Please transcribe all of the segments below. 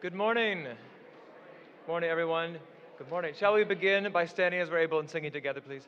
Good morning. Morning, everyone. Good morning. Shall we begin by standing as we're able and singing together, please?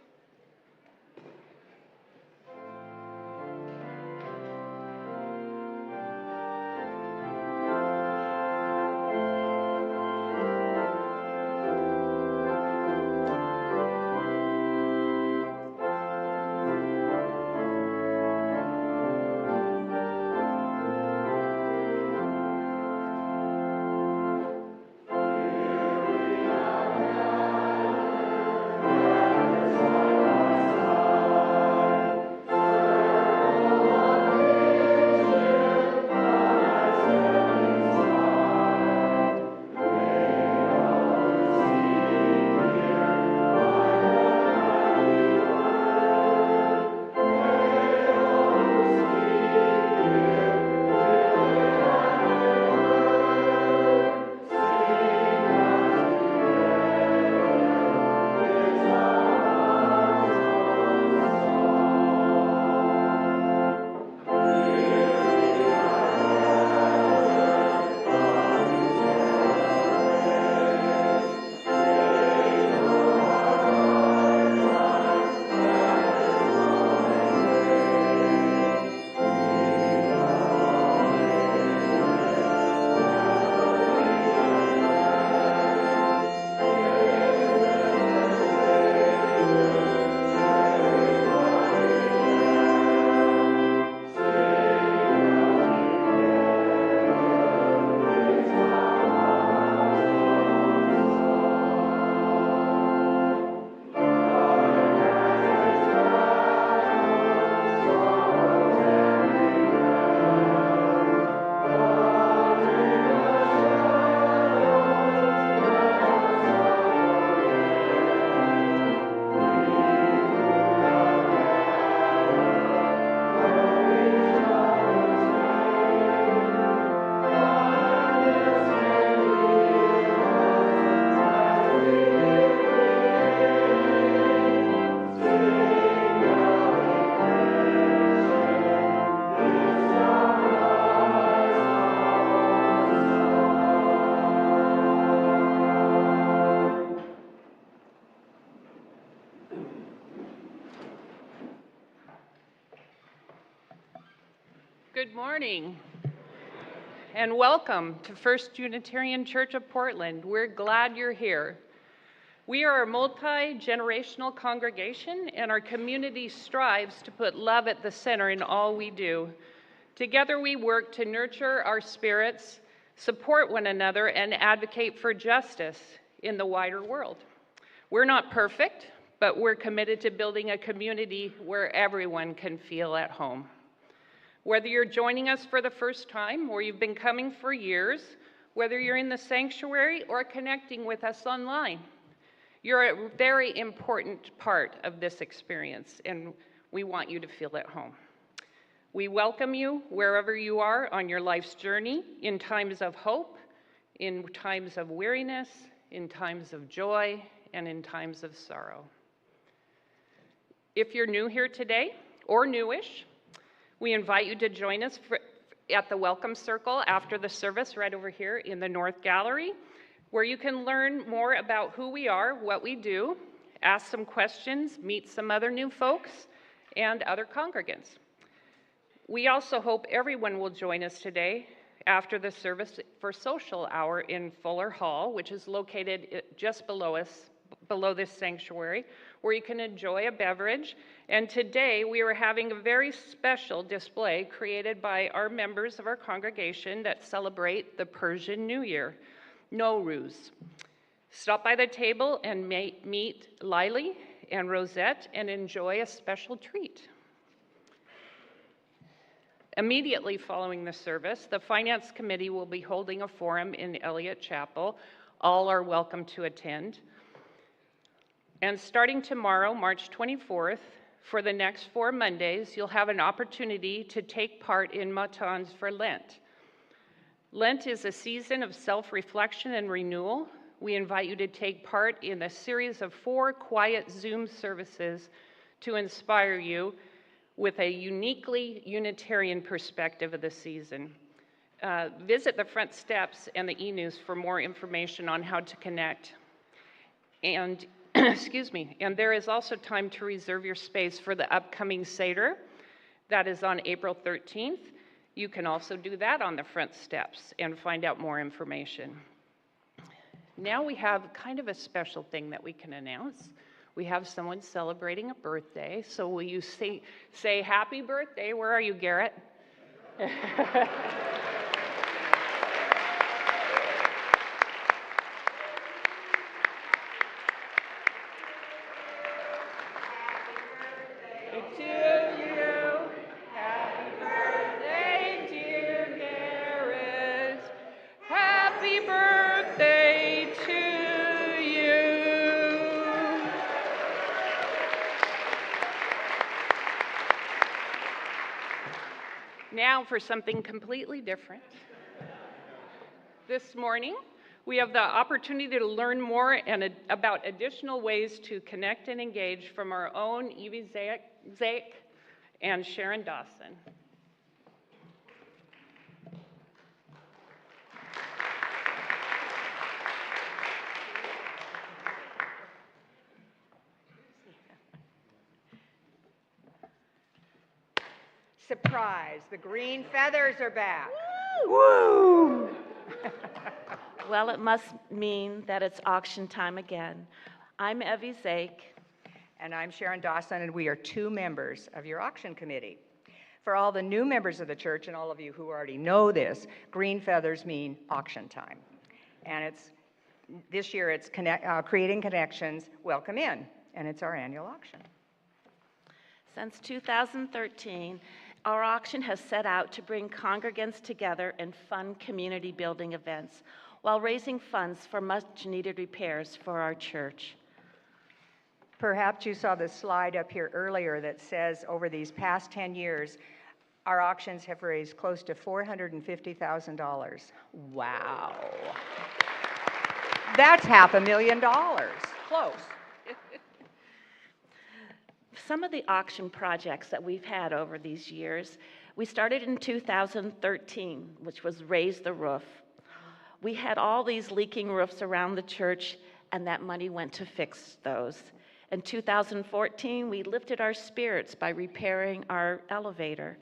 Good morning and welcome to First Unitarian Church of Portland. We're glad you're here. We are a multi-generational congregation and our community strives to put love at the center in all we do. Together we work to nurture our spirits, support one another, and advocate for justice in the wider world. We're not perfect, but we're committed to building a community where everyone can feel at home. Whether you're joining us for the first time or you've been coming for years, whether you're in the sanctuary or connecting with us online, you're a very important part of this experience, and we want you to feel at home. We welcome you wherever you are on your life's journey, in times of hope, in times of weariness, in times of joy, and in times of sorrow. If you're new here today, or newish, we invite you to join us at the Welcome Circle after the service right over here in the North Gallery, where you can learn more about who we are, what we do, ask some questions, meet some other new folks, and other congregants. We also hope everyone will join us today after the service for social hour in Fuller Hall, which is located just below us, below this sanctuary, where you can enjoy a beverage. And today we are having a very special display created by our members of our congregation that celebrate the Persian New Year, Nowruz. Stop by the table and meet Lily and Rosette and enjoy a special treat. Immediately following the service, the Finance Committee will be holding a forum in Elliott Chapel. All are welcome to attend. And starting tomorrow, March 24th, for the next 4 Mondays, you'll have an opportunity to take part in Matins for Lent. Lent is a season of self-reflection and renewal. We invite you to take part in a series of 4 quiet Zoom services to inspire you with a uniquely Unitarian perspective of the season. visit the front steps and the e-news for more information on how to connect. And, excuse me, and there is also time to reserve your space for the upcoming Seder. That is on April 13th. You can also do that on the front steps and find out more information. Now we have kind of a special thing that we can announce. We have someone celebrating a birthday, so will you say happy birthday? Where are you, Garrett? Now for something completely different. This morning, we have the opportunity to learn more about additional ways to connect and engage from our own Evie Zake and Sharon Dawson. Surprise, the green feathers are back. Woo! Well, it must mean that it's auction time again. I'm Evie Zake. And I'm Sharon Dawson, and we are two members of your auction committee. For all the new members of the church and all of you who already know this, green feathers mean auction time. And this year it's creating connections, welcome in, and it's our annual auction. Since 2013, our auction has set out to bring congregants together in fun community building events while raising funds for much-needed repairs for our church. Perhaps you saw the slide up here earlier that says over these past 10 years, our auctions have raised close to $450,000. Wow. That's $500,000, close. Some of the auction projects that we've had over these years, we started in 2013, which was raise the roof. We had all these leaking roofs around the church, and that money went to fix those. In 2014, we lifted our spirits by repairing our elevator.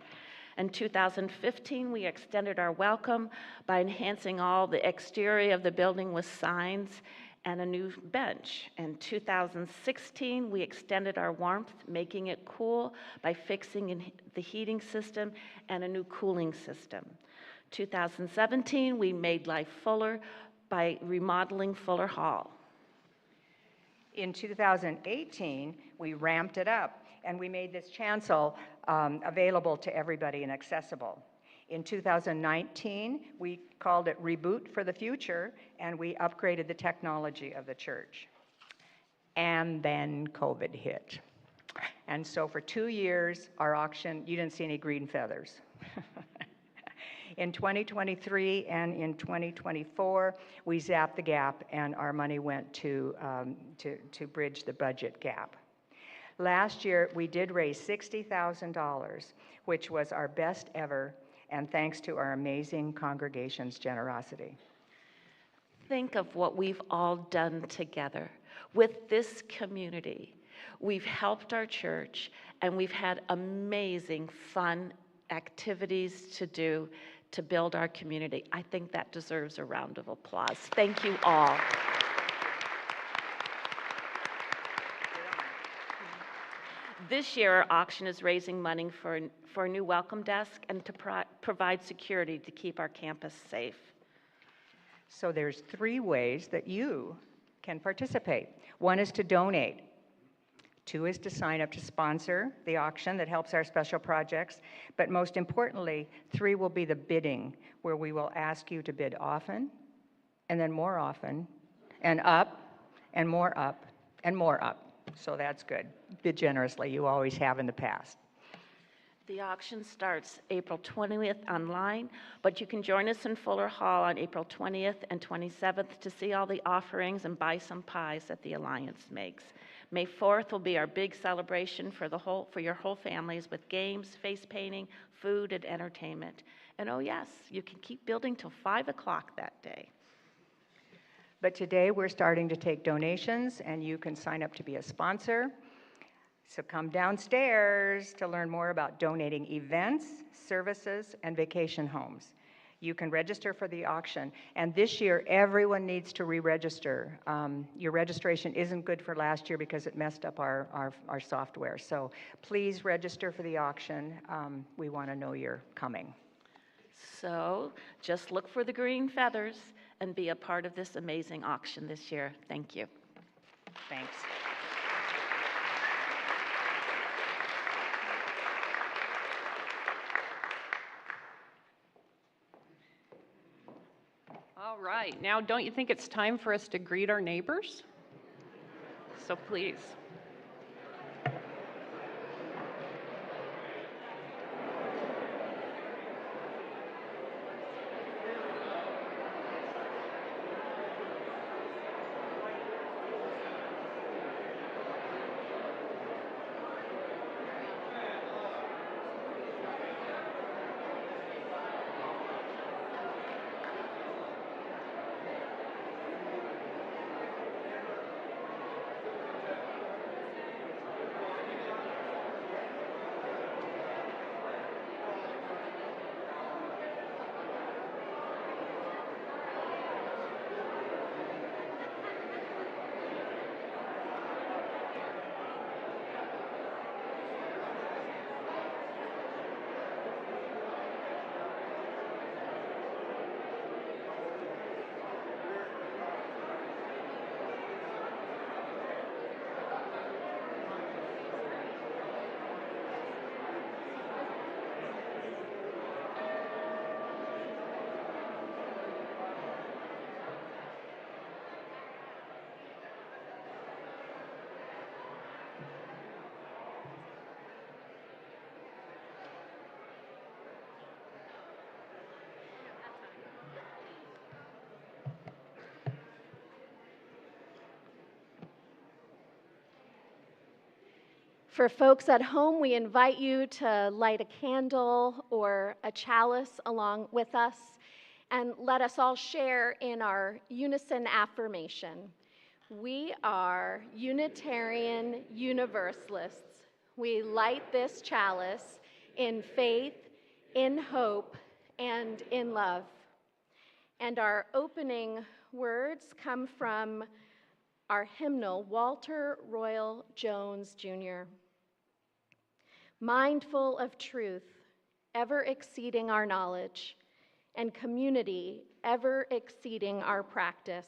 In 2015, we extended our welcome by enhancing all the exterior of the building with signs and a new bench. In 2016, we extended our warmth, making it cool by fixing the heating system and a new cooling system. 2017, we made life fuller by remodeling Fuller Hall. In 2018, we ramped it up, and we made this chancel available to everybody and accessible. In 2019, we called it Reboot for the Future, and we upgraded the technology of the church. And then COVID hit. And so for 2 years, our auction, you didn't see any green feathers. In 2023 and in 2024, we zapped the gap, and our money went to bridge the budget gap. Last year, we did raise $60,000, which was our best ever, and thanks to our amazing congregation's generosity. Think of what we've all done together. With this community, we've helped our church, and we've had amazing, fun activities to do to build our community. I think that deserves a round of applause. Thank you all. This year, our auction is raising money for a new welcome desk and to provide security to keep our campus safe. So there's 3 ways that you can participate. 1 is to donate. 2 is to sign up to sponsor the auction that helps our special projects. But most importantly, 3 will be the bidding, where we will ask you to bid often, and then more often, and up, and more up, and more up. So that's good. Bid generously, you always have in the past. The auction starts April 20th online, but you can join us in Fuller Hall on April 20th and 27th to see all the offerings and buy some pies that the Alliance makes. May 4th will be our big celebration for your whole families with games, face painting, food, and entertainment. And oh yes, you can keep building till 5 o'clock that day. But today we're starting to take donations, and you can sign up to be a sponsor. So come downstairs to learn more about donating events, services, and vacation homes. You can register for the auction. And this year, everyone needs to re-register. Your registration isn't good for last year because it messed up our software. So please register for the auction. We want to know you're coming. So just look for the green feathers and be a part of this amazing auction this year. Thank you. Thanks. All right, now don't you think it's time for us to greet our neighbors? So please. For folks at home, we invite you to light a candle or a chalice along with us, and let us all share in our unison affirmation. We are Unitarian Universalists. We light this chalice in faith, in hope, and in love. And our opening words come from our hymnal, Walter Royal Jones, Jr. Mindful of truth, ever exceeding our knowledge, and community, ever exceeding our practice,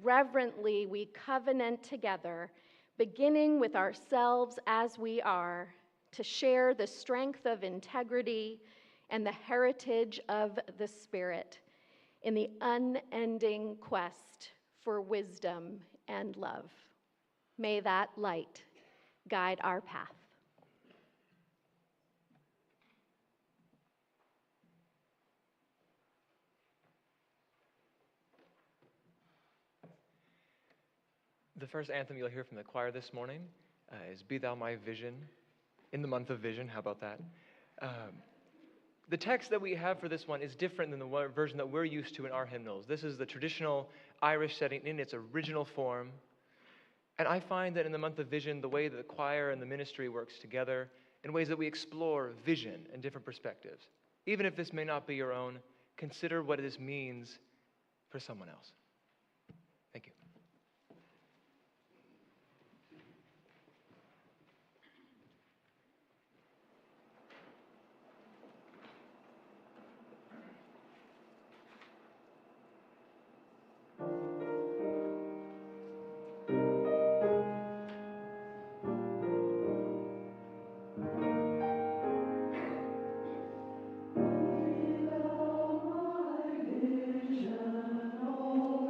reverently we covenant together, beginning with ourselves as we are, to share the strength of integrity and the heritage of the Spirit in the unending quest for wisdom and love. May that light guide our path. The first anthem you'll hear from the choir this morning is Be Thou My Vision, in the month of vision. How about that? The text that we have for this one is different than the version that we're used to in our hymnals. This is the traditional Irish setting in its original form. And I find that in the month of vision, the way that the choir and the ministry works together in ways that we explore vision and different perspectives. Even if this may not be your own, consider what this means for someone else. Thank you. Vision, oh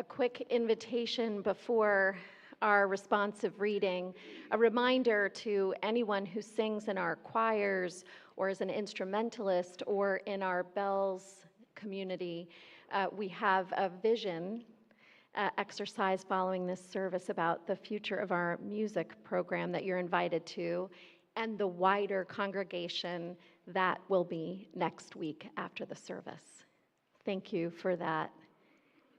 a quick invitation before our responsive reading, a reminder to anyone who sings in our choirs or is an instrumentalist or in our bells community. We have a vision exercise following this service about the future of our music program that you're invited to, and the wider congregation that will be next week after the service. Thank you for that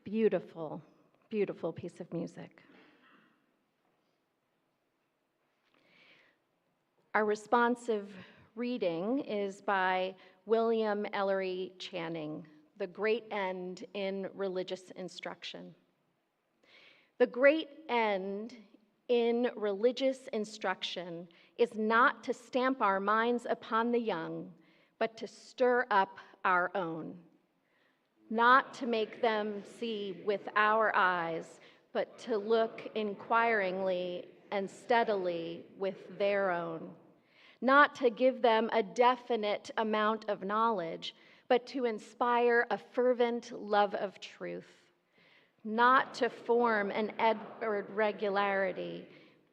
beautiful, beautiful piece of music. Our responsive reading is by William Ellery Channing, The Great End in Religious Instruction. The great end in religious instruction is not to stamp our minds upon the young, but to stir up our own. Not to make them see with our eyes, but to look inquiringly and steadily with their own. Not to give them a definite amount of knowledge, but to inspire a fervent love of truth. Not to form an outward regularity,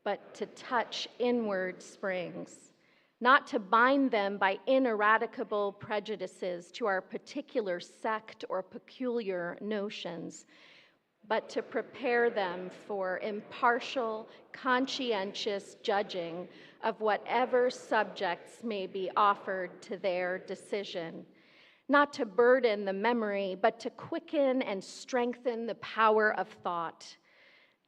but to touch inward springs. Not to bind them by ineradicable prejudices to our particular sect or peculiar notions, but to prepare them for impartial, conscientious judging of whatever subjects may be offered to their decision. Not to burden the memory, but to quicken and strengthen the power of thought.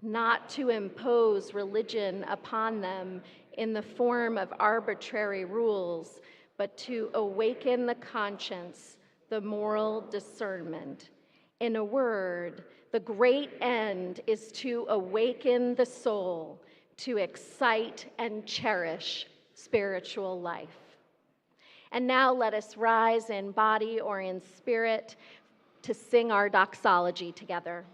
Not to impose religion upon them in the form of arbitrary rules, but to awaken the conscience, the moral discernment. In a word, the great end is to awaken the soul, to excite and cherish spiritual life. And now let us rise in body or in spirit to sing our doxology together.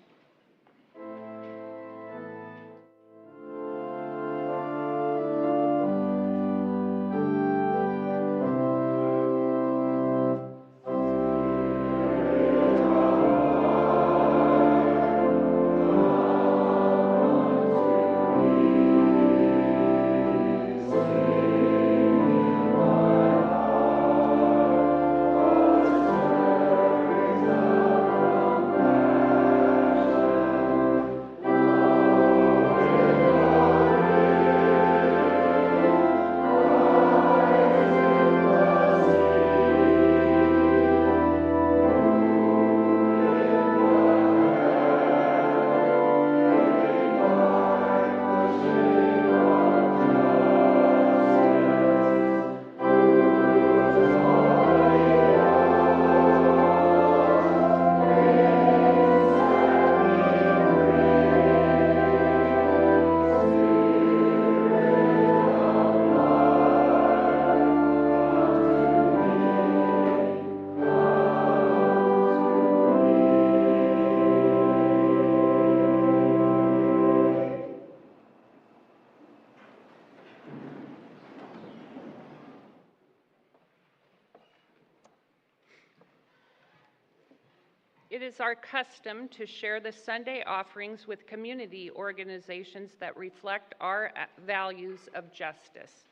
It is our custom to share the Sunday offerings with community organizations that reflect our values of justice.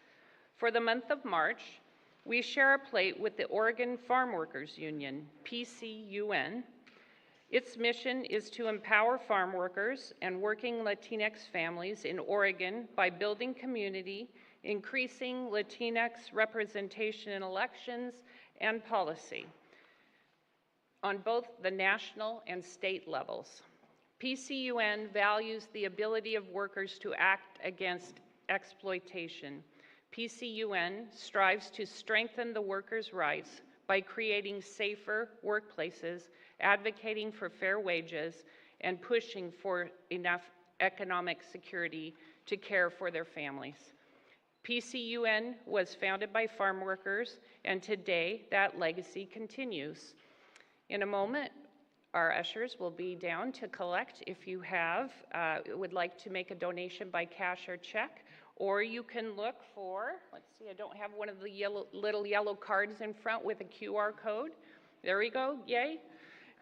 For the month of March, we share a plate with the Oregon Farm Workers Union, PCUN. Its mission is to empower farm workers and working Latinx families in Oregon by building community, increasing Latinx representation in elections and policy on both the national and state levels. PCUN values the ability of workers to act against exploitation. PCUN strives to strengthen the workers' rights by creating safer workplaces, advocating for fair wages, and pushing for enough economic security to care for their families. PCUN was founded by farm workers, and today that legacy continues. In a moment, our ushers will be down to collect if you would like to make a donation by cash or check, or you can look for, let's see, I don't have one of the little yellow cards in front with a QR code. There we go, yay.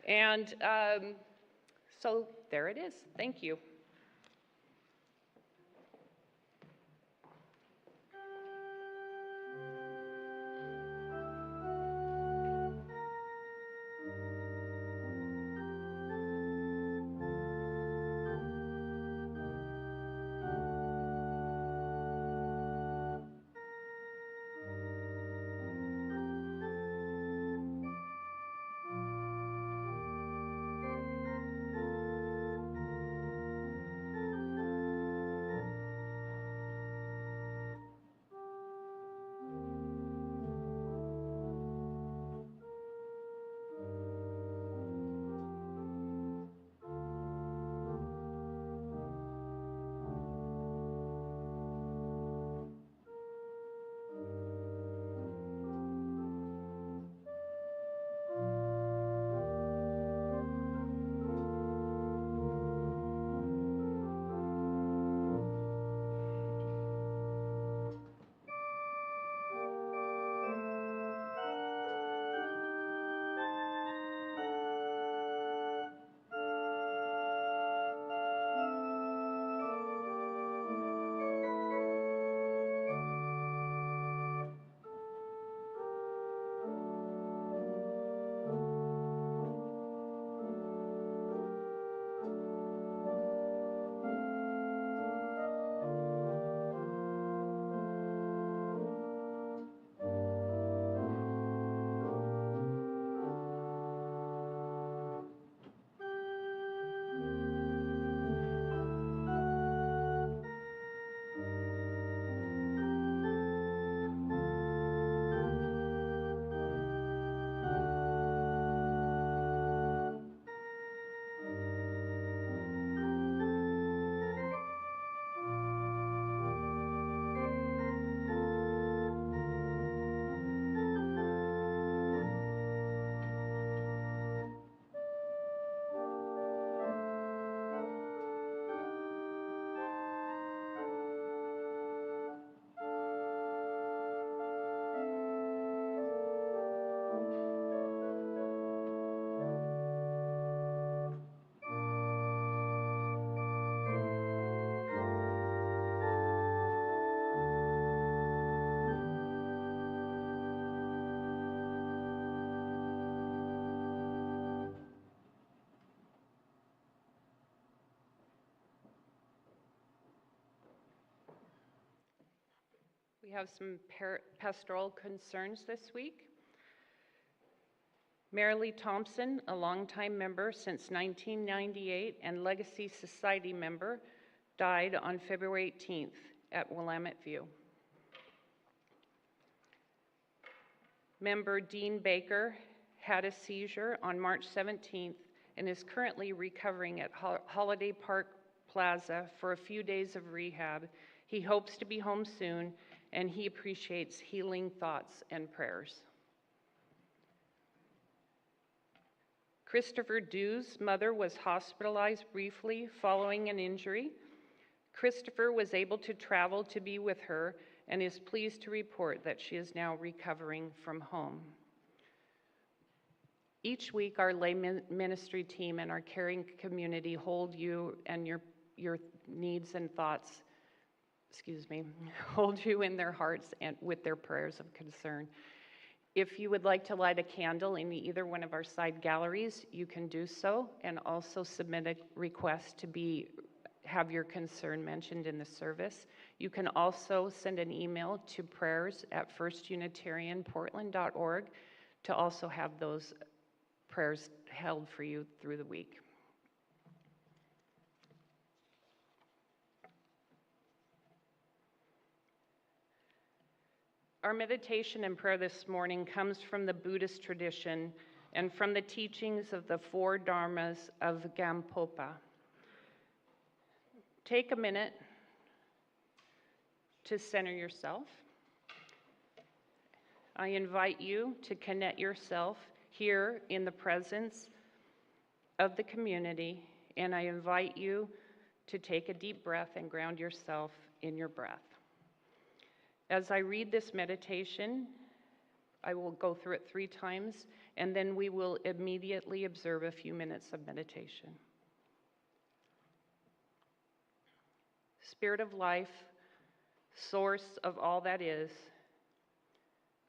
And So there it is. Thank you. We have some pastoral concerns this week. Marilee Thompson, a longtime member since 1998 and Legacy Society member, died on February 18th at Willamette View. Member Dean Baker had a seizure on March 17th and is currently recovering at Holiday Park Plaza for a few days of rehab. He hopes to be home soon, and he appreciates healing thoughts and prayers. Christopher Dew's mother was hospitalized briefly following an injury. Christopher was able to travel to be with her and is pleased to report that she is now recovering from home. Each week, our lay ministry team and our caring community hold you and your needs and thoughts, hold you in their hearts and with their prayers of concern. If you would like to light a candle in either one of our side galleries, you can do so, and also submit a request to have your concern mentioned in the service. You can also send an email to prayers@firstunitarianportland.org to also have those prayers held for you through the week. Our meditation and prayer this morning comes from the Buddhist tradition and from the teachings of the 4 Dharmas of Gampopa. Take a minute to center yourself. I invite you to connect yourself here in the presence of the community, and I invite you to take a deep breath and ground yourself in your breath. As I read this meditation, I will go through it 3 times, and then we will immediately observe a few minutes of meditation. Spirit of life, source of all that is,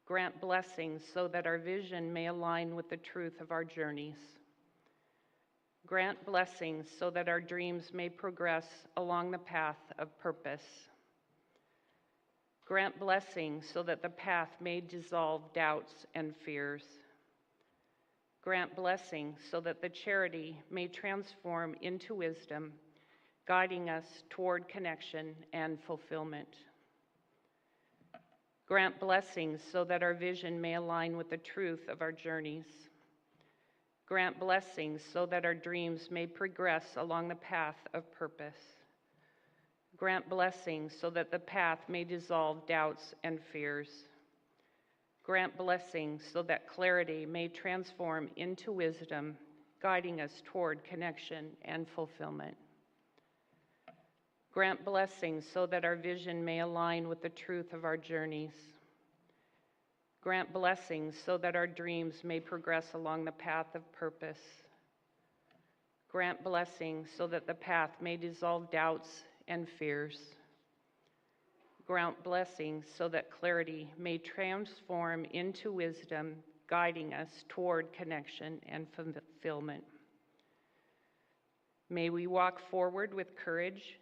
grant blessings so that our vision may align with the truth of our journeys. Grant blessings so that our dreams may progress along the path of purpose. Grant blessings so that the path may dissolve doubts and fears. Grant blessings so that the charity may transform into wisdom, guiding us toward connection and fulfillment. Grant blessings so that our vision may align with the truth of our journeys. Grant blessings so that our dreams may progress along the path of purpose. Grant blessings so that the path may dissolve doubts and fears. Grant blessings so that clarity may transform into wisdom, guiding us toward connection and fulfillment. Grant blessings so that our vision may align with the truth of our journeys. Grant blessings so that our dreams may progress along the path of purpose. Grant blessings so that the path may dissolve doubts and fears. Grant blessings so that clarity may transform into wisdom, guiding us toward connection and fulfillment. May we walk forward with courage,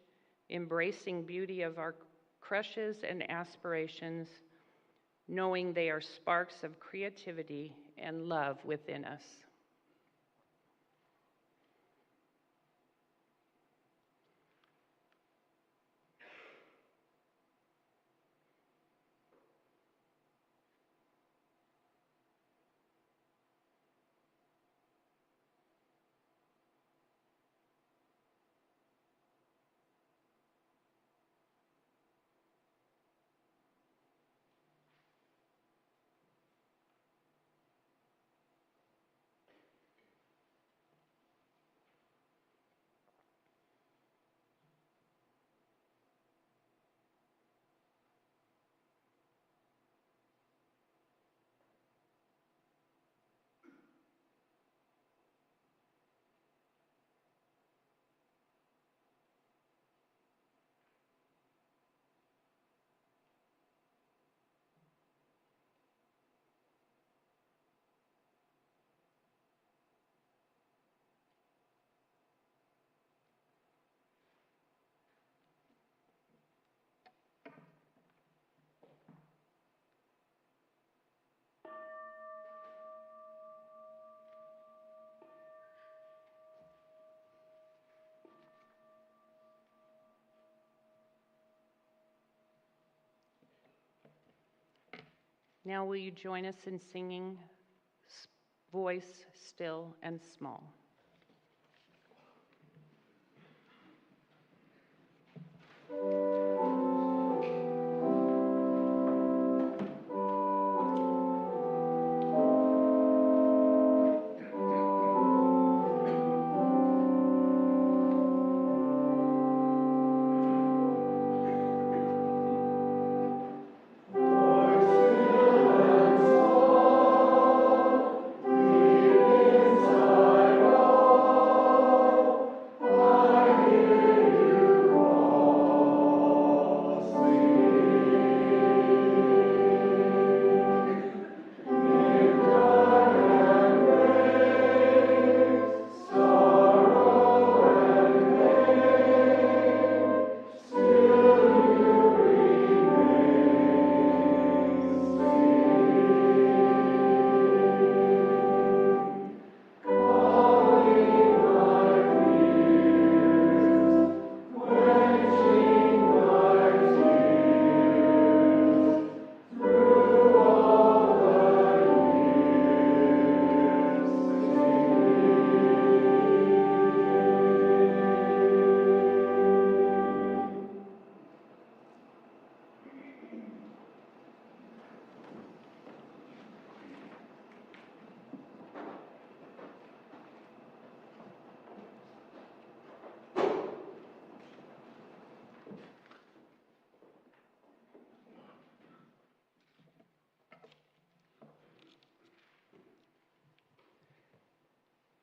embracing beauty of our crushes and aspirations, knowing they are sparks of creativity and love within us. Now will you join us in singing Voice Still and Small?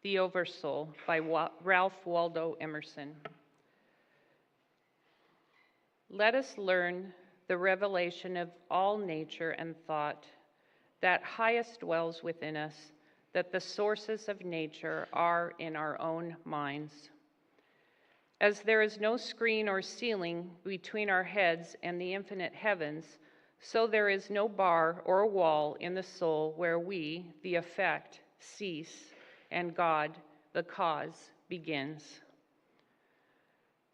The Oversoul by Ralph Waldo Emerson. Let us learn the revelation of all nature and thought, that highest dwells within us, that the sources of nature are in our own minds. As there is no screen or ceiling between our heads and the infinite heavens, so there is no bar or wall in the soul where we, the effect, cease, and God, the cause, begins.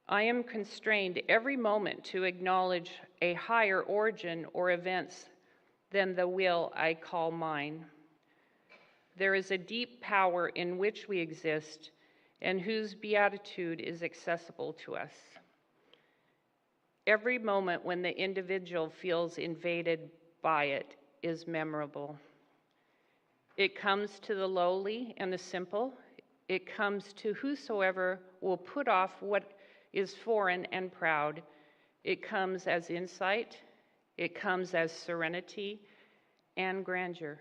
I am constrained every moment to acknowledge a higher origin or events than the will I call mine. There is a deep power in which we exist and whose beatitude is accessible to us. Every moment when the individual feels invaded by it is memorable. It comes to the lowly and the simple. It comes to whosoever will put off what is foreign and proud. It comes as insight. It comes as serenity and grandeur.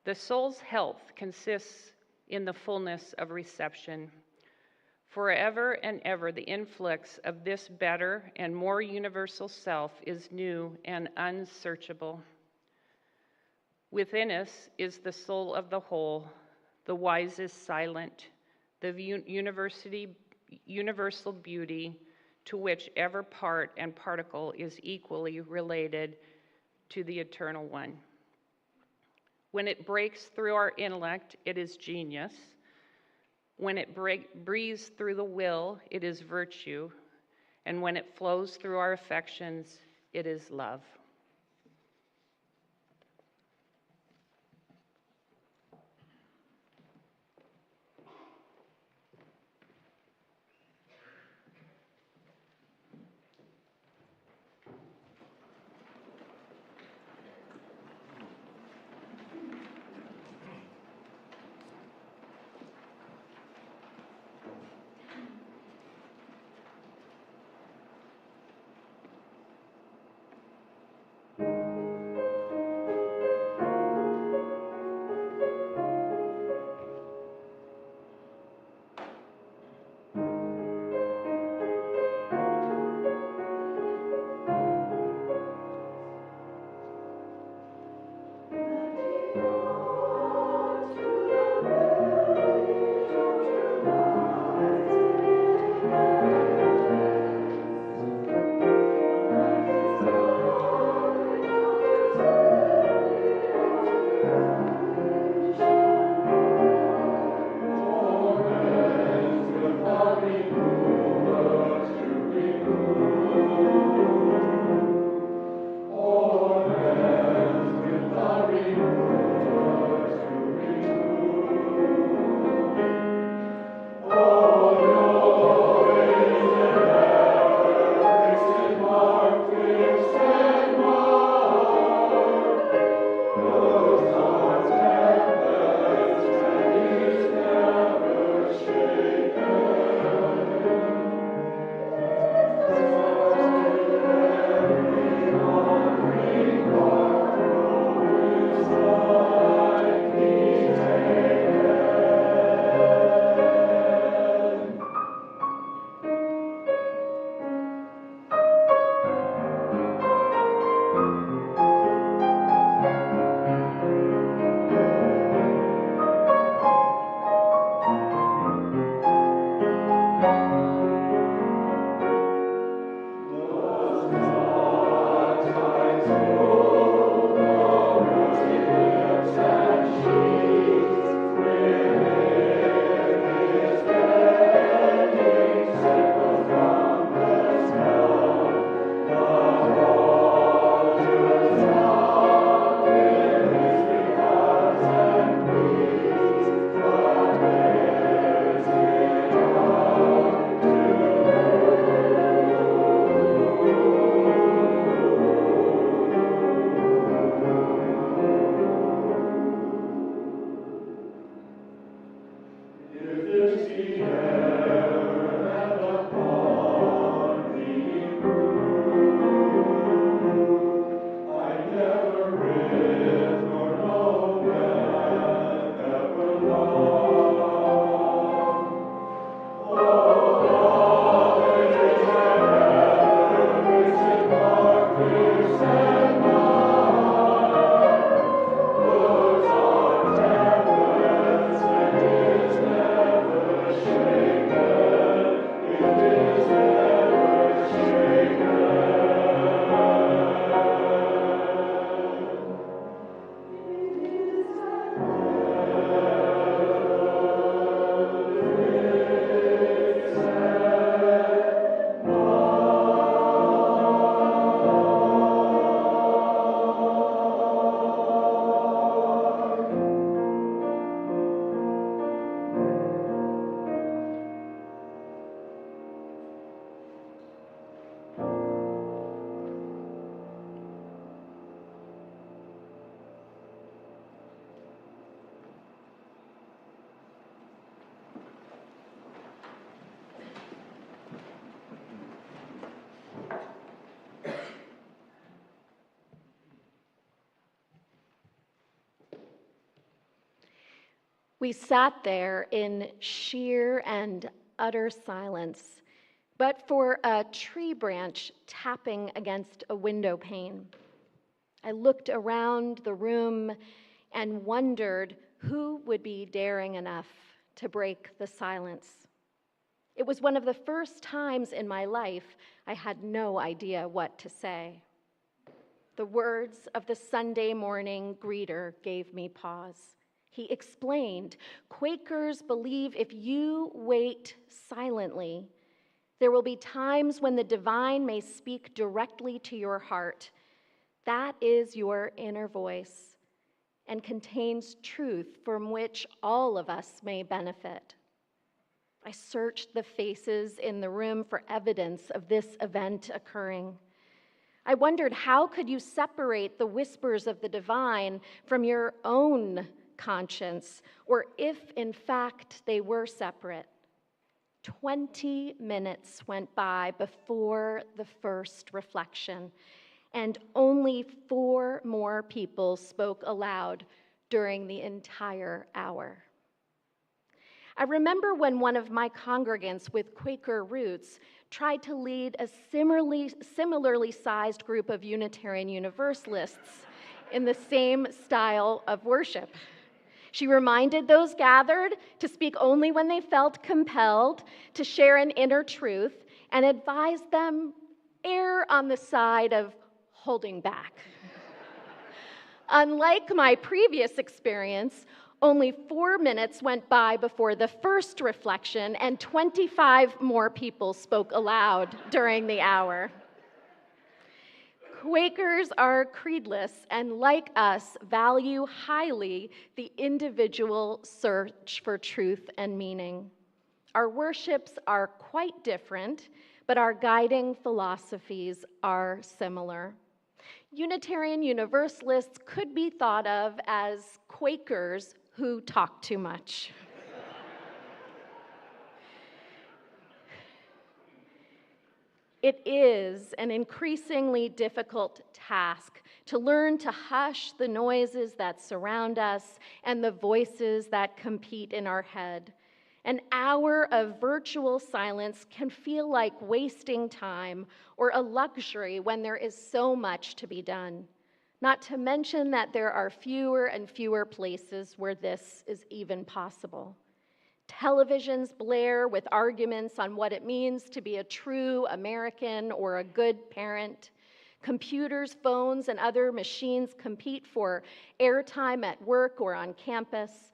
The soul's health consists in the fullness of reception. Forever and ever, the influx of this better and more universal self is new and unsearchable. Within us is the soul of the whole, the wisest silent, the universal beauty to which every part and particle is equally related to the Eternal One. When it breaks through our intellect, it is genius. When it breathes through the will, it is virtue. And when it flows through our affections, it is love. We sat there in sheer and utter silence, but for a tree branch tapping against a window pane. I looked around the room and wondered who would be daring enough to break the silence. It was one of the first times in my life I had no idea what to say. The words of the Sunday morning greeter gave me pause. He explained, Quakers believe if you wait silently, there will be times when the divine may speak directly to your heart. That is your inner voice and contains truth from which all of us may benefit. I searched the faces in the room for evidence of this event occurring. I wondered, how could you separate the whispers of the divine from your own conscience, or if in fact they were separate? 20 minutes went by before the first reflection, and only 4 more people spoke aloud during the entire hour. I remember when one of my congregants with Quaker roots tried to lead a similarly sized group of Unitarian Universalists in the same style of worship. She reminded those gathered to speak only when they felt compelled to share an inner truth, and advised them err on the side of holding back. Unlike my previous experience, only 4 minutes went by before the first reflection, and 25 more people spoke aloud during the hour. Quakers are creedless and, like us, value highly the individual search for truth and meaning. Our worships are quite different, but our guiding philosophies are similar. Unitarian Universalists could be thought of as Quakers who talk too much. It is an increasingly difficult task to learn to hush the noises that surround us and the voices that compete in our head. An hour of virtual silence can feel like wasting time or a luxury when there is so much to be done. Not to mention that there are fewer and fewer places where this is even possible. Televisions blare with arguments on what it means to be a true American or a good parent. Computers, phones, and other machines compete for airtime at work or on campus.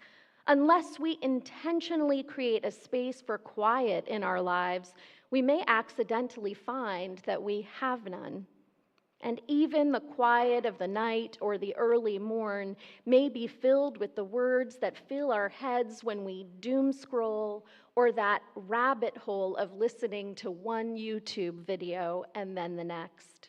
Unless we intentionally create a space for quiet in our lives, we may accidentally find that we have none. And even the quiet of the night or the early morn may be filled with the words that fill our heads when we doom scroll, or that rabbit hole of listening to one YouTube video and then the next.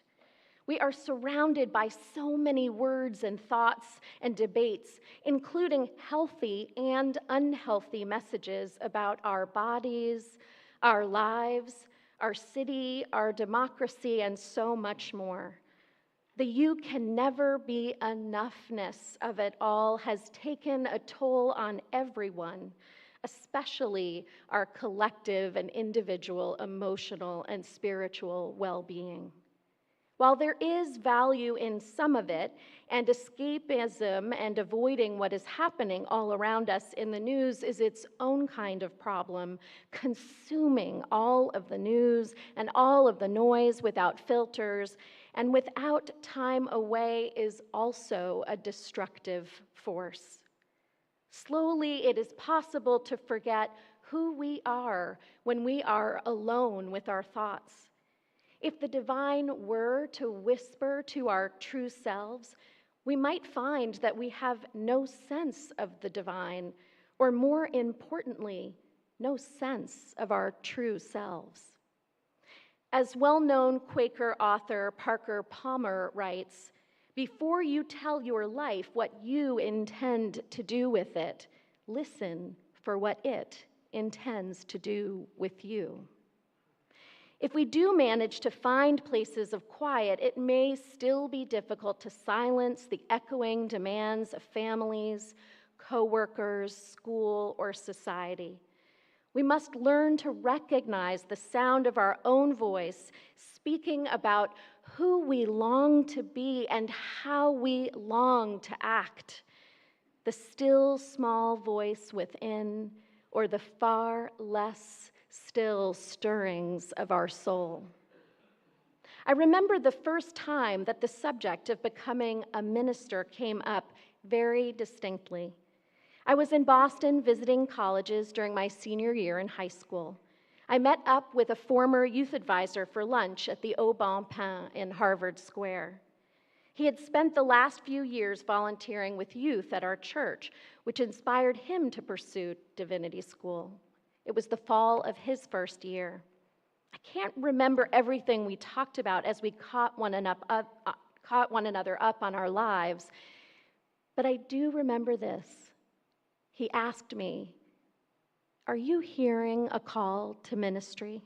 We are surrounded by so many words and thoughts and debates, including healthy and unhealthy messages about our bodies, our lives, our city, our democracy, and so much more. The you can never be enoughness of it all has taken a toll on everyone, especially our collective and individual emotional and spiritual well-being. While there is value in some of it, and escapism and avoiding what is happening all around us in the news is its own kind of problem, consuming all of the news and all of the noise without filters and without time away is also a destructive force. Slowly, it is possible to forget who we are when we are alone with our thoughts. If the divine were to whisper to our true selves, we might find that we have no sense of the divine, or more importantly, no sense of our true selves. As well-known Quaker author Parker Palmer writes, before you tell your life what you intend to do with it, listen for what it intends to do with you. If we do manage to find places of quiet, it may still be difficult to silence the echoing demands of families, coworkers, school, or society. We must learn to recognize the sound of our own voice speaking about who we long to be and how we long to act. The still small voice within, or the far less still stirrings of our soul. I remember the first time that the subject of becoming a minister came up very distinctly. I was in Boston visiting colleges during my senior year in high school. I met up with a former youth advisor for lunch at the Au Bon Pain in Harvard Square. He had spent the last few years volunteering with youth at our church, which inspired him to pursue divinity school. It was the fall of his first year. I can't remember everything we talked about as we caught one another up on our lives, but I do remember this. He asked me, "Are you hearing a call to ministry?"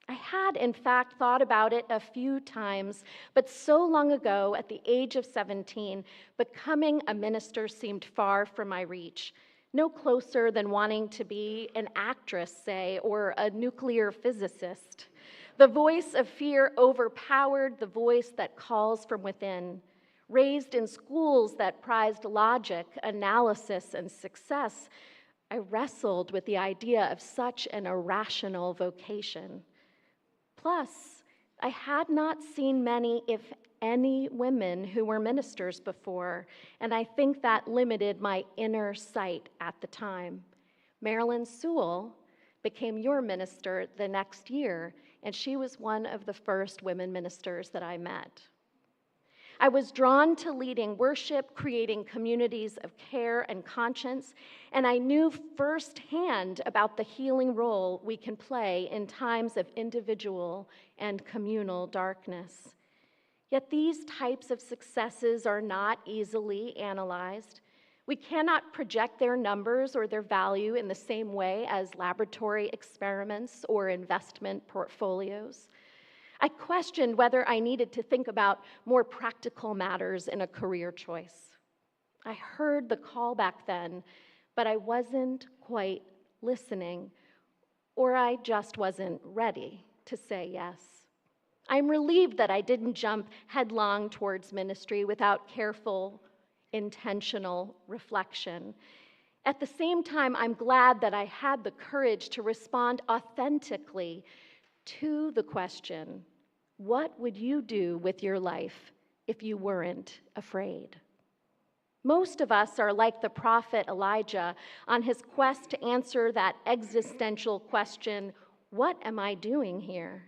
I had, in fact, thought about it a few times, but so long ago, at the age of 17, becoming a minister seemed far from my reach. No closer than wanting to be an actress, say, or a nuclear physicist. The voice of fear overpowered the voice that calls from within. Raised in schools that prized logic, analysis, and success, I wrestled with the idea of such an irrational vocation. Plus, I had not seen many, if any, women who were ministers before, and I think that limited my inner sight at the time. Marilyn Sewell became your minister the next year, and she was one of the first women ministers that I met. I was drawn to leading worship, creating communities of care and conscience, and I knew firsthand about the healing role we can play in times of individual and communal darkness. Yet these types of successes are not easily analyzed. We cannot project their numbers or their value in the same way as laboratory experiments or investment portfolios. I questioned whether I needed to think about more practical matters in a career choice. I heard the call back then, but I wasn't quite listening, or I just wasn't ready to say yes. I'm relieved that I didn't jump headlong towards ministry without careful, intentional reflection. At the same time, I'm glad that I had the courage to respond authentically to the question, what would you do with your life if you weren't afraid? Most of us are like the prophet Elijah on his quest to answer that existential question, what am I doing here?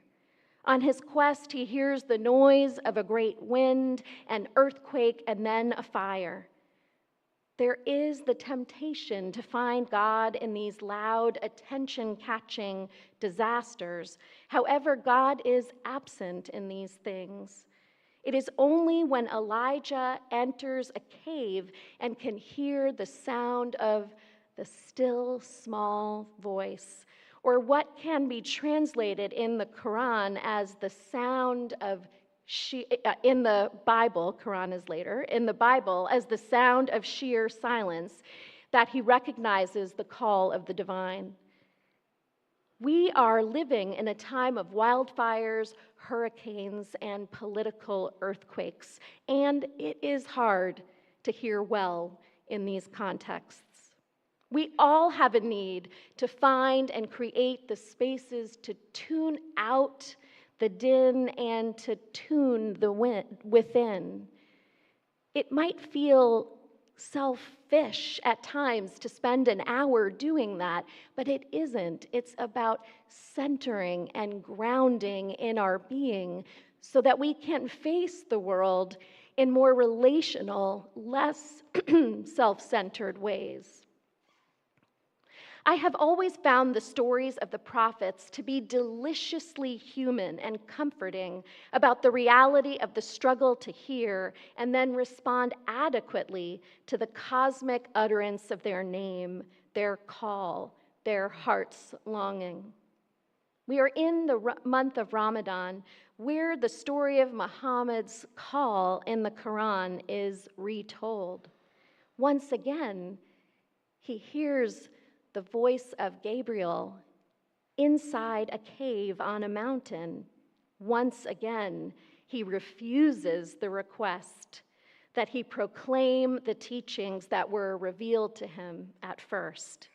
On his quest, he hears the noise of a great wind, an earthquake, and then a fire. There is the temptation to find God in these loud, attention-catching disasters. However, God is absent in these things. It is only when Elijah enters a cave and can hear the sound of the still small voice, or what can be translated in the Quran as the sound of in the Bible, Quran is later, in the Bible as the sound of sheer silence, that he recognizes the call of the divine. We are living in a time of wildfires, hurricanes, and political earthquakes, and it is hard to hear well in these contexts. We all have a need to find and create the spaces to tune out the din and to tune the within. It might feel selfish at times to spend an hour doing that, but it isn't. It's about centering and grounding in our being so that we can face the world in more relational, less self-centered ways. I have always found the stories of the prophets to be deliciously human and comforting about the reality of the struggle to hear and then respond adequately to the cosmic utterance of their name, their call, their heart's longing. We are in the month of Ramadan, where the story of Muhammad's call in the Quran is retold. Once again, he hears the voice of Gabriel inside a cave on a mountain. Once again, he refuses the request that he proclaim the teachings that were revealed to him at first.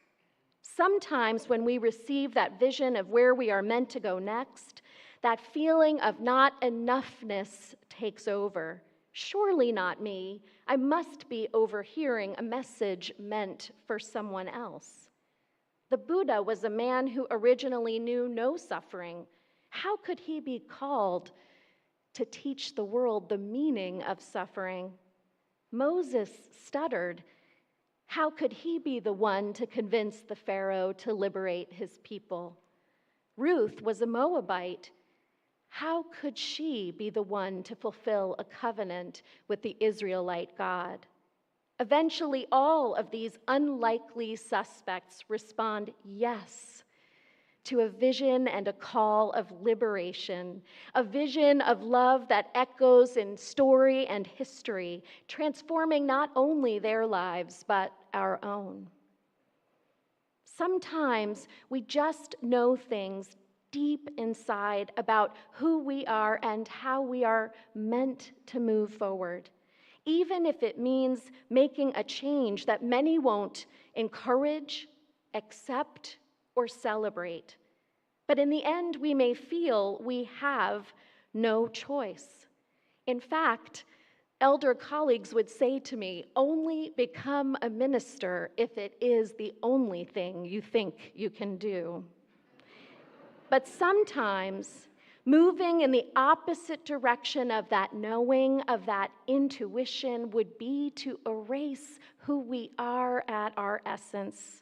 Sometimes when we receive that vision of where we are meant to go next, that feeling of not enoughness takes over. Surely not me. I must be overhearing a message meant for someone else. The Buddha was a man who originally knew no suffering. How could he be called to teach the world the meaning of suffering? Moses stuttered. How could he be the one to convince the Pharaoh to liberate his people? Ruth was a Moabite. How could she be the one to fulfill a covenant with the Israelite God? Eventually, all of these unlikely suspects respond yes to a vision and a call of liberation, a vision of love that echoes in story and history, transforming not only their lives, but our own. Sometimes we just know things deep inside about who we are and how we are meant to move forward, even if it means making a change that many won't encourage, accept, or celebrate. But in the end, we may feel we have no choice. In fact, elder colleagues would say to me, only become a minister if it is the only thing you think you can do. But sometimes moving in the opposite direction of that knowing, of that intuition, would be to erase who we are at our essence.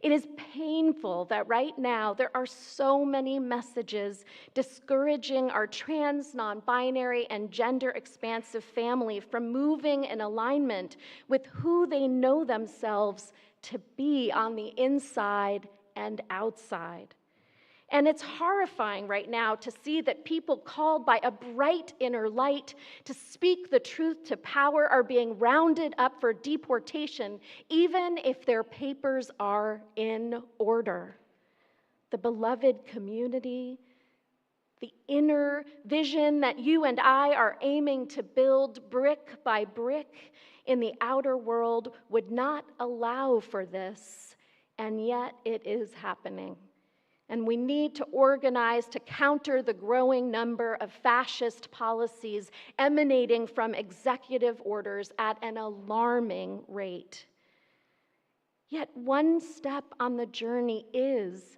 It is painful that right now there are so many messages discouraging our trans, non-binary, and gender-expansive family from moving in alignment with who they know themselves to be on the inside and outside. And it's horrifying right now to see that people called by a bright inner light to speak the truth to power are being rounded up for deportation, even if their papers are in order. The beloved community, the inner vision that you and I are aiming to build brick by brick in the outer world would not allow for this, and yet it is happening. And we need to organize to counter the growing number of fascist policies emanating from executive orders at an alarming rate. Yet one step on the journey is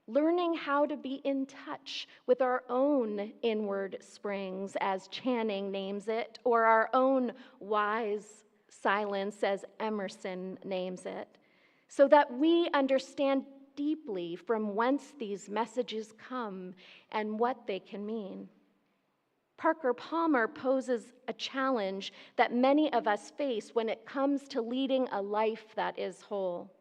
learning how to be in touch with our own inward springs, as Channing names it, or our own wise silence, as Emerson names it, so that we understand deeply from whence these messages come and what they can mean. Parker Palmer poses a challenge that many of us face when it comes to leading a life that is whole.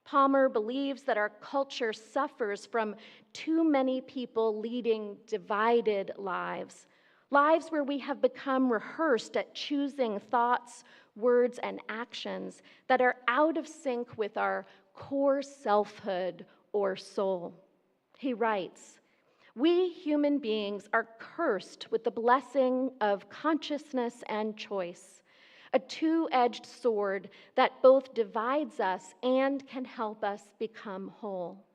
Palmer believes that our culture suffers from too many people leading divided lives, lives where we have become rehearsed at choosing thoughts, words, and actions that are out of sync with our core selfhood or soul. He writes, "We human beings are cursed with the blessing of consciousness and choice, a two-edged sword that both divides us and can help us become whole.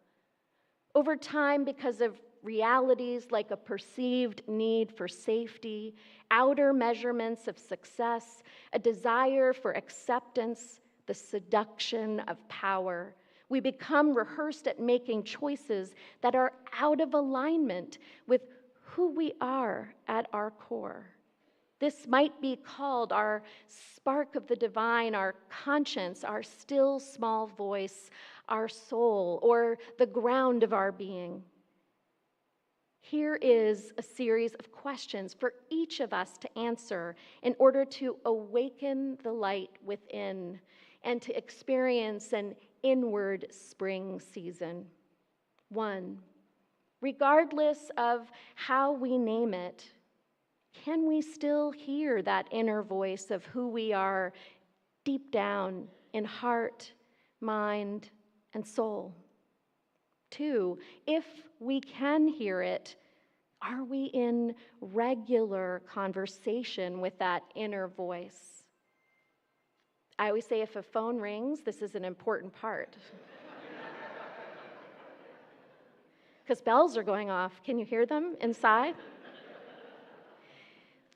Over time, because of realities like a perceived need for safety, outer measurements of success, a desire for acceptance, the seduction of power, we become rehearsed at making choices that are out of alignment with who we are at our core. This might be called our spark of the divine, our conscience, our still small voice, our soul, or the ground of our being. Here is a series of questions for each of us to answer in order to awaken the light within and to experience an inward spring season. 1, regardless of how we name it, can we still hear that inner voice of who we are deep down in heart, mind, and soul? 2, if we can hear it, are we in regular conversation with that inner voice? I always say if a phone rings, this is an important part. Because bells are going off. Can you hear them inside?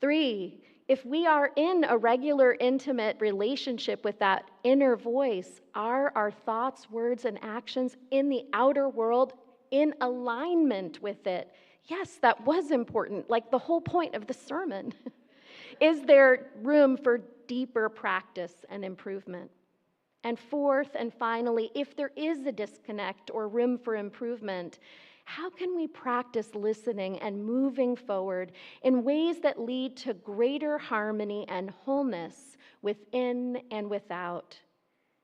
3, if we are in a regular, intimate relationship with that inner voice, are our thoughts, words, and actions in the outer world in alignment with it? Yes, that was important, like the whole point of the sermon. Is there room for deeper practice and improvement? And 4th and finally, if there is a disconnect or room for improvement, how can we practice listening and moving forward in ways that lead to greater harmony and wholeness within and without?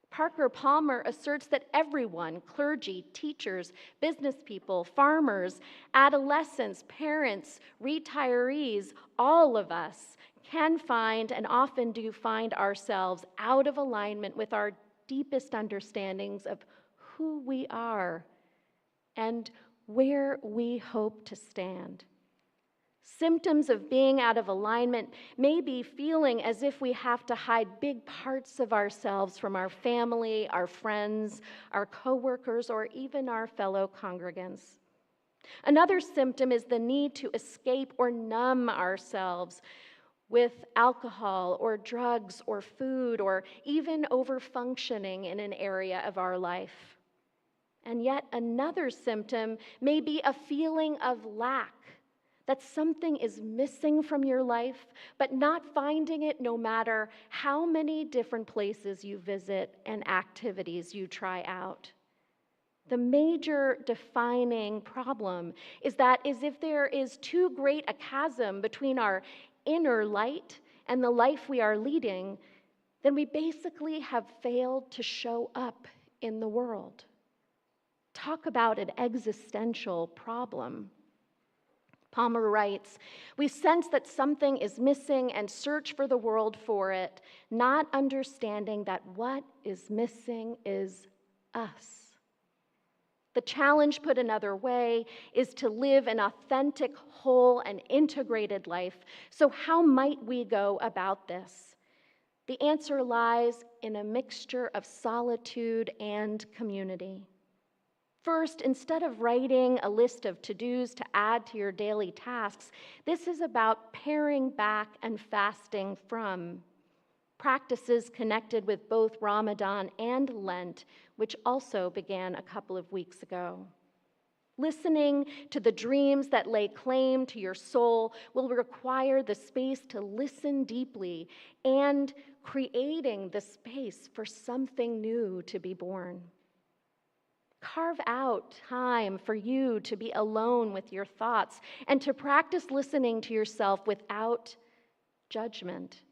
Parker Palmer asserts that everyone, clergy, teachers, business people, farmers, adolescents, parents, retirees, all of us can find and often do find ourselves out of alignment with our deepest understandings of who we are and where we hope to stand. Symptoms of being out of alignment may be feeling as if we have to hide big parts of ourselves from our family, our friends, our coworkers, or even our fellow congregants. Another symptom is the need to escape or numb ourselves with alcohol or drugs or food or even over-functioning in an area of our life. And yet another symptom may be a feeling of lack, that something is missing from your life, but not finding it no matter how many different places you visit and activities you try out. The major defining problem is that as if there is too great a chasm between our inner light and the life we are leading, then we basically have failed to show up in the world. Talk about an existential problem. Palmer writes, we sense that something is missing and search for the world for it, not understanding that what is missing is us. The challenge, put another way, is to live an authentic, whole, and integrated life. So how might we go about this? The answer lies in a mixture of solitude and community. First, instead of writing a list of to-dos to add to your daily tasks, this is about paring back and fasting from practices connected with both Ramadan and Lent, which also began a couple of weeks ago. Listening to the dreams that lay claim to your soul will require the space to listen deeply and creating the space for something new to be born. Carve out time for you to be alone with your thoughts and to practice listening to yourself without judgment.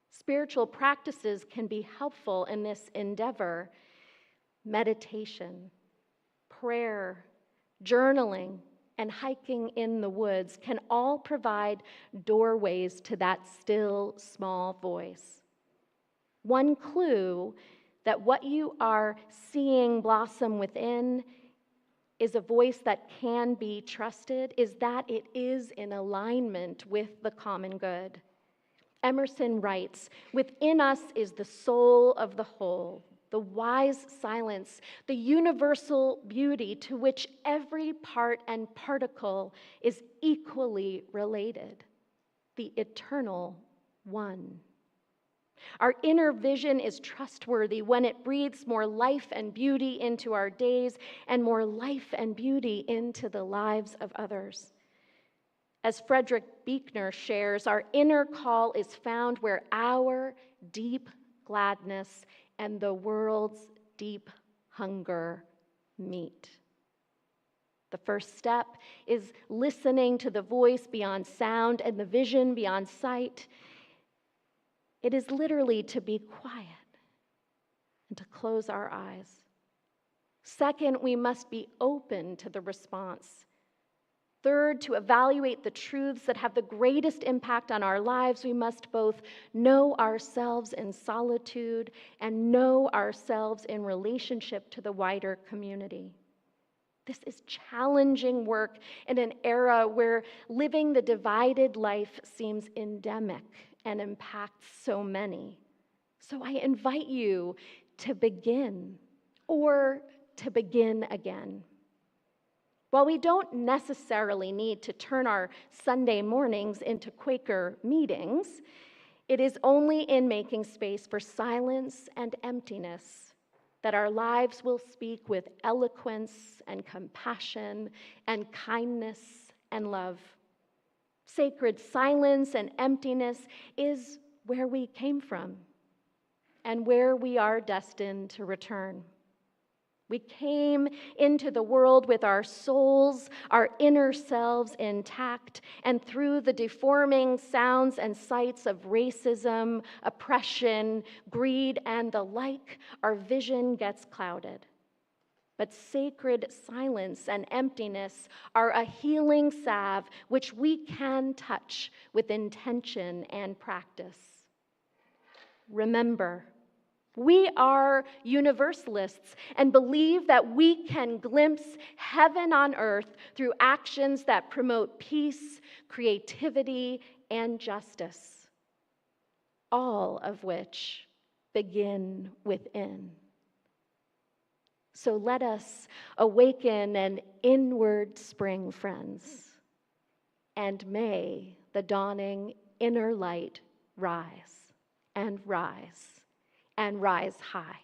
Spiritual practices can be helpful in this endeavor. Meditation, prayer, journaling, and hiking in the woods can all provide doorways to that still, small voice. One clue that what you are seeing blossom within is a voice that can be trusted, is that it is in alignment with the common good. Emerson writes, within us is the soul of the whole, the wise silence, the universal beauty to which every part and particle is equally related, the eternal one. Our inner vision is trustworthy when it breathes more life and beauty into our days and more life and beauty into the lives of others. As Frederick Buechner shares, our inner call is found where our deep gladness and the world's deep hunger meet. The first step is listening to the voice beyond sound and the vision beyond sight. It is literally to be quiet and to close our eyes. Second, we must be open to the response. Third, to evaluate the truths that have the greatest impact on our lives, we must both know ourselves in solitude and know ourselves in relationship to the wider community. This is challenging work in an era where living the divided life seems endemic and impacts so many. So I invite you to begin, or to begin again. While we don't necessarily need to turn our Sunday mornings into Quaker meetings, it is only in making space for silence and emptiness that our lives will speak with eloquence and compassion and kindness and love. Sacred silence and emptiness is where we came from and where we are destined to return. We came into the world with our souls, our inner selves intact, and through the deforming sounds and sights of racism, oppression, greed, and the like, our vision gets clouded. But sacred silence and emptiness are a healing salve which we can touch with intention and practice. Remember, we are universalists and believe that we can glimpse heaven on earth through actions that promote peace, creativity, and justice, all of which begin within. So let us awaken an inward spring, friends, and may the dawning inner light rise and rise and rise high.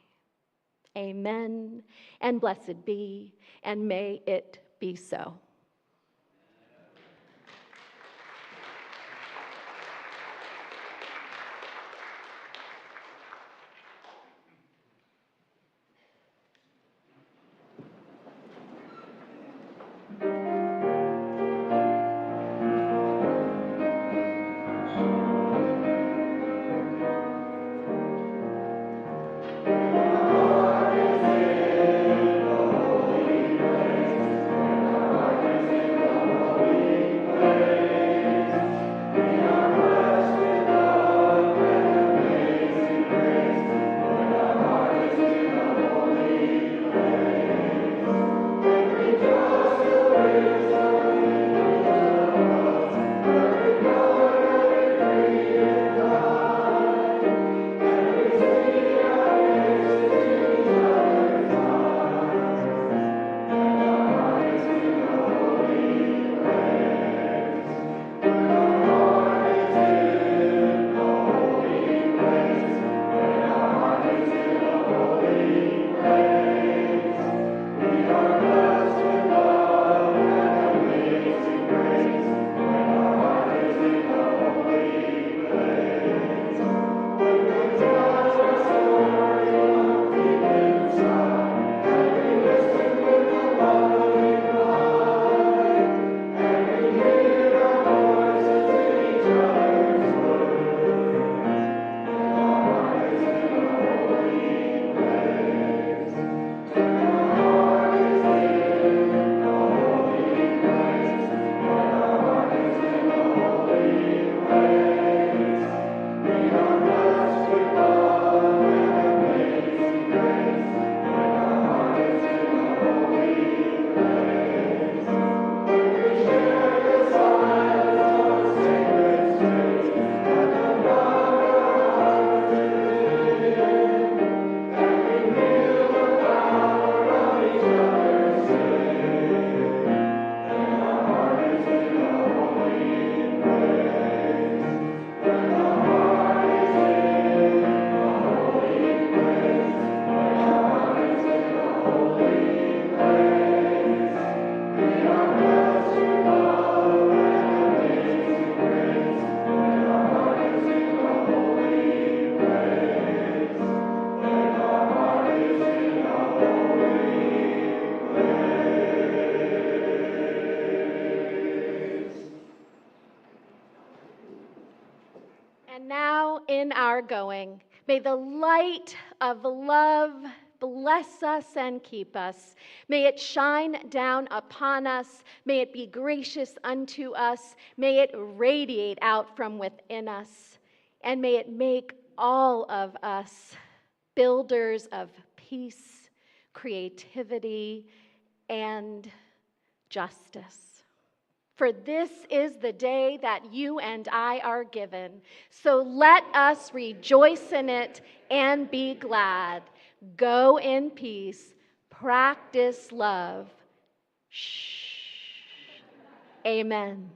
Amen, and blessed be, and may it be so. And now in our going, may the light of love, bless us and keep us. May it shine down upon us. May it be gracious unto us. May it radiate out from within us. And may it make all of us builders of peace, creativity, and justice. For this is the day that you and I are given. So let us rejoice in it and be glad. Go in peace. Practice love. Shh. Amen.